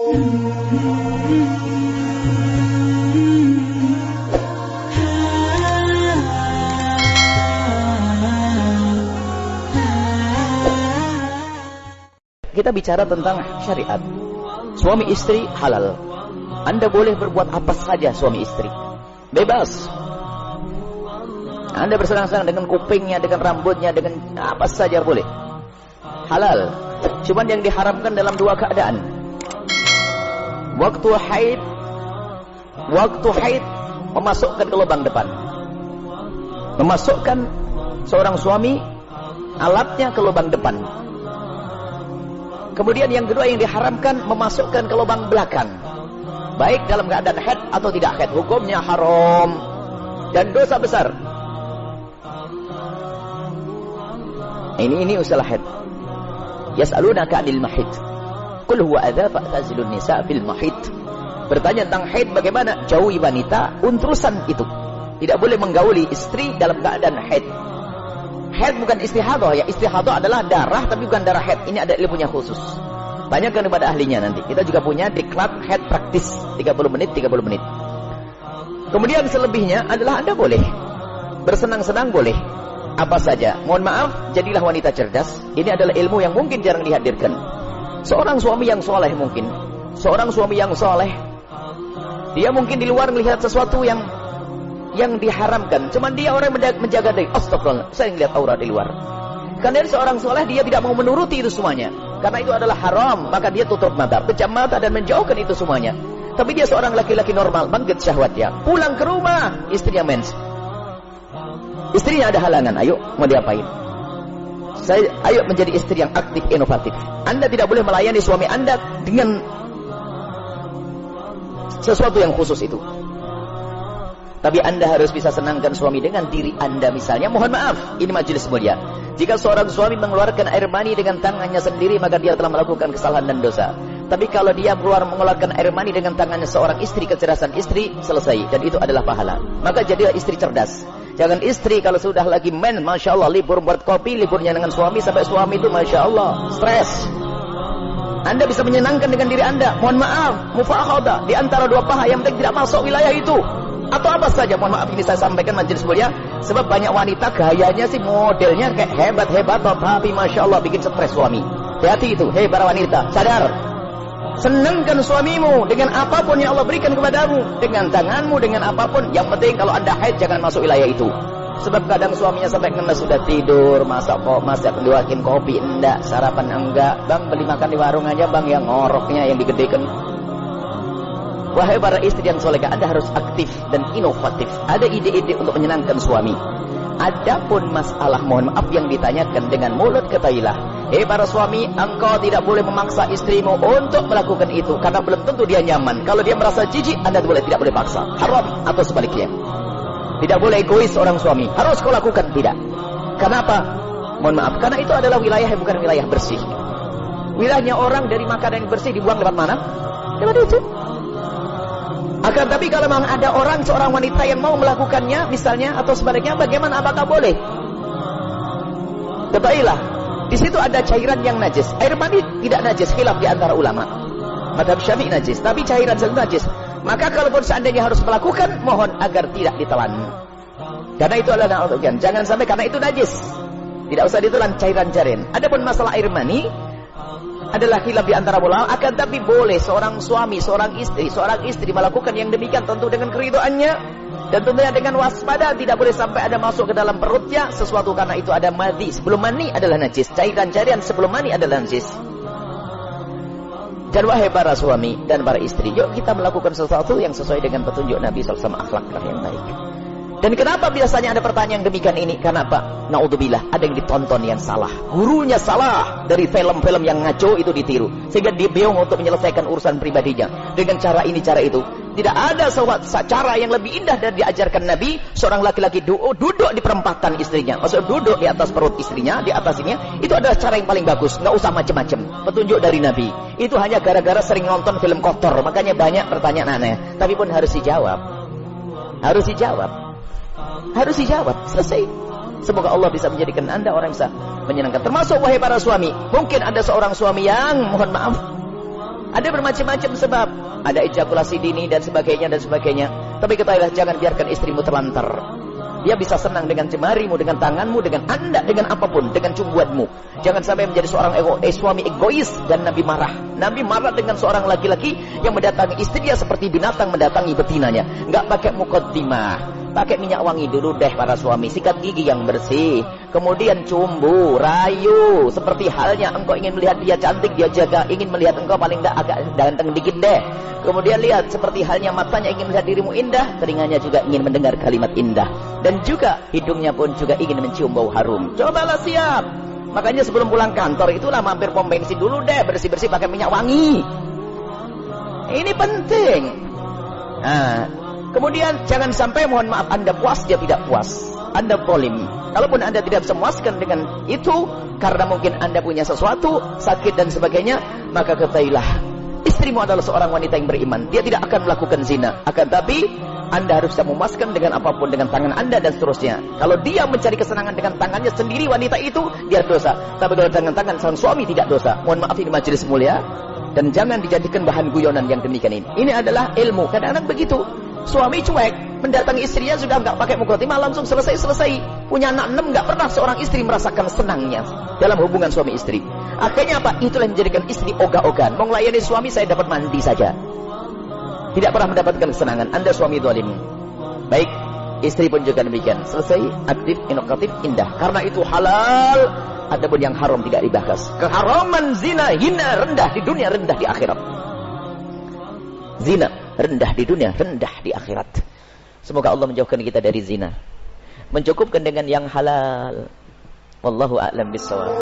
Kita bicara tentang syariat. Suami istri halal. Anda boleh berbuat apa saja suami istri. Bebas. Anda bersenang-senang dengan kupingnya, dengan rambutnya, dengan apa saja boleh. Halal. Cuman yang diharamkan dalam dua keadaan. Waktu haid memasukkan ke lubang depan. Memasukkan seorang suami alatnya ke lubang depan. Kemudian yang kedua yang diharamkan memasukkan ke lubang belakang. Baik dalam keadaan haid atau tidak haid, hukumnya haram dan dosa besar. Ini usalah haid. Yas'alunaka 'anil mahid. Qul huwa adza fa'tazilun nisa fil mahid. Bertanya tentang haid, bagaimana? Jauhi wanita untrusan itu. Tidak boleh menggauli istri dalam keadaan haid. Haid bukan istihadah ya. Istihadah adalah darah tapi bukan darah haid. Ini ada ilmunya khusus. Tanyakan kepada ahlinya nanti. Kita juga punya diklat haid praktis 30 menit. Kemudian selebihnya adalah Anda boleh bersenang-senang, boleh apa saja. Mohon maaf, jadilah wanita cerdas. Ini adalah ilmu yang mungkin jarang dihadirkan. Seorang suami yang soleh mungkin. Seorang suami yang soleh, dia mungkin di luar melihat sesuatu yang diharamkan. Cuman dia orang menjaga diri. Astagfirullah, saya melihat aura di luar. Karena dia seorang soleh, dia tidak mau menuruti itu semuanya. Karena itu adalah haram, maka dia tutup mata, pejam mata dan menjauhkan itu semuanya. Tapi dia seorang laki-laki normal, bangkit syahwatnya. Pulang ke rumah, istrinya mens. Istrinya ada halangan, ayo mau diapain? Ayo menjadi istri yang aktif, inovatif. Anda tidak boleh melayani suami Anda dengan sesuatu yang khusus itu. Tapi Anda harus bisa senangkan suami dengan diri Anda misalnya. Mohon maaf, ini majelis mulia. Jika seorang suami mengeluarkan air mani dengan tangannya sendiri, maka dia telah melakukan kesalahan dan dosa. Tapi kalau dia mengeluarkan air mani dengan tangannya seorang istri, kecerdasan istri, selesai. Dan itu adalah pahala. Maka jadilah istri cerdas. Jangan istri kalau sudah lagi Masya Allah, libur buat kopi, liburnya dengan suami, sampai suami itu Masya Allah, stres. Anda bisa menyenangkan dengan diri Anda. Mohon maaf, mufakhadah. Di antara dua paha yang penting tidak masuk wilayah itu. Atau apa saja, mohon maaf ini saya sampaikan majelis mulia. Sebab banyak wanita gayanya sih modelnya kayak hebat-hebat, tapi Masya Allah bikin stres suami. Hati-hati itu, hei para wanita, sadar. Senangkan suamimu dengan apapun yang Allah berikan kepadamu. Dengan tanganmu, dengan apapun. Yang penting kalau Anda haid jangan masuk wilayah itu. Sebab kadang suaminya sampai kena sudah tidur, masak keluarin kopi, enggak, sarapan enggak. Bang beli makan di warung aja bang, yang ngoroknya yang digedekan. Wahai para istri yang solehah, Anda harus aktif dan inovatif. Ada ide-ide untuk menyenangkan suami. Adapun masalah mohon maaf yang ditanyakan dengan mulut ketahuilah. Hei para suami, engkau tidak boleh memaksa istrimu untuk melakukan itu. Karena belum tentu dia nyaman. Kalau dia merasa jijik, Anda tidak boleh paksa. Haram atau sebaliknya. Tidak boleh egois seorang suami. Harus kau lakukan, tidak. Kenapa? Mohon maaf, karena itu adalah wilayah yang bukan wilayah bersih. Wilayahnya orang dari makanan yang bersih dibuang lewat mana? Lewat itu. Akan tapi kalau memang ada seorang wanita yang mau melakukannya misalnya atau sebaliknya, bagaimana, apakah boleh? Ketahuilah, di situ ada cairan yang najis. Air mani tidak najis, khilaf di antara ulama. Madhab Syafi'i najis, tapi cairan selalu najis. Maka kalaupun seandainya harus melakukan, mohon agar tidak ditelan. Karena itu adalah na'udzubillah. Jangan sampai karena itu najis. Tidak usah ditelan cairan-cairan. Adapun masalah air mani adalah khilaf di antara ulama, akan tapi boleh seorang suami, seorang istri melakukan yang demikian tentu dengan keridhaannya dan tentunya dengan waspada. Tidak boleh sampai ada masuk ke dalam perutnya sesuatu, karena itu ada madhi. Sebelum mani adalah najis, cairan-cairan sebelum mani adalah najis. Dan wahai para suami dan para istri, yuk kita melakukan sesuatu yang sesuai dengan petunjuk Nabi SAW, akhlak yang baik. Dan kenapa biasanya ada pertanyaan demikian ini? Karena apa? Na'udzubillah, ada yang ditonton yang salah. Gurunya salah, dari film-film yang ngaco itu ditiru. Sehingga dia bingung untuk menyelesaikan urusan pribadinya. Dengan cara ini, cara itu. Tidak ada cara yang lebih indah dari diajarkan Nabi. Seorang laki-laki duduk di perempatan istrinya. Maksudnya duduk di atas perut istrinya, di atas ininya. Itu adalah cara yang paling bagus. Nggak usah macam-macam. Petunjuk dari Nabi. Itu hanya gara-gara sering nonton film kotor. Makanya banyak pertanyaan aneh. Tapi pun harus dijawab. Harus dijawab. Harus dijawab, selesai. Semoga Allah bisa menjadikan Anda orang yang bisa menyenangkan. Termasuk wahai para suami, mungkin ada seorang suami yang mohon maaf Ada bermacam-macam sebab. Ada ejakulasi dini dan sebagainya dan sebagainya. Tapi ketahuilah, jangan biarkan istrimu terlantar. Dia bisa senang dengan jemarimu, dengan tanganmu, dengan anda, dengan apapun, dengan cumbuanmu. Jangan sampai menjadi seorang suami egois. Dan Nabi marah. Nabi marah dengan seorang laki-laki yang mendatangi istrinya seperti binatang mendatangi betinanya. Nggak pakai muqaddimah. Pakai minyak wangi dulu deh para suami. Sikat gigi yang bersih. Kemudian cumbu, rayu. Seperti halnya engkau ingin melihat dia cantik, dia jaga. Ingin melihat engkau paling tidak agak ganteng dikit deh. Kemudian lihat, seperti halnya matanya ingin melihat dirimu indah, telinganya juga ingin mendengar kalimat indah. Dan juga hidungnya pun juga ingin mencium bau harum. Cobalah siap. Makanya sebelum pulang kantor itulah mampir pom bensin dulu deh, bersih-bersih pakai minyak wangi. Ini penting. Nah, kemudian jangan sampai mohon maaf Anda puas, dia tidak puas. Anda zalim. Kalaupun Anda tidak bisa memuaskan dengan itu, karena mungkin Anda punya sesuatu, sakit dan sebagainya, maka ketahuilah, istrimu adalah seorang wanita yang beriman. Dia tidak akan melakukan zina. Akan tapi Anda harus bisa memuaskan dengan apapun, dengan tangan Anda dan seterusnya. Kalau dia mencari kesenangan dengan tangannya sendiri, wanita itu, dia dosa. Tapi kalau dengan tangan sang suami tidak dosa. Mohon maaf, ini majelis mulia. Dan jangan dijadikan bahan guyonan yang demikian ini. Ini adalah ilmu. Kadang-kadang begitu. Suami cuek, mendatangi istrinya sudah nggak pakai muqaddimah, langsung selesai. Punya anak 6, nggak pernah seorang istri merasakan senangnya dalam hubungan suami istri. Akhirnya apa? Itulah yang menjadikan istri ogah-ogahan. Mau melayani suami, saya dapat mandi saja. Tidak pernah mendapatkan kesenangan. Anda suami zalim. Baik, istri pun juga demikian. Selesai, aktif, inovatif, indah. Karena itu halal. Adapun yang haram tidak dibahas. Keharaman zina, hina, rendah di dunia, rendah di akhirat. Zina, rendah di dunia, rendah di akhirat. Semoga Allah menjauhkan kita dari zina. Mencukupkan dengan yang halal. Wallahu a'lam bishawab.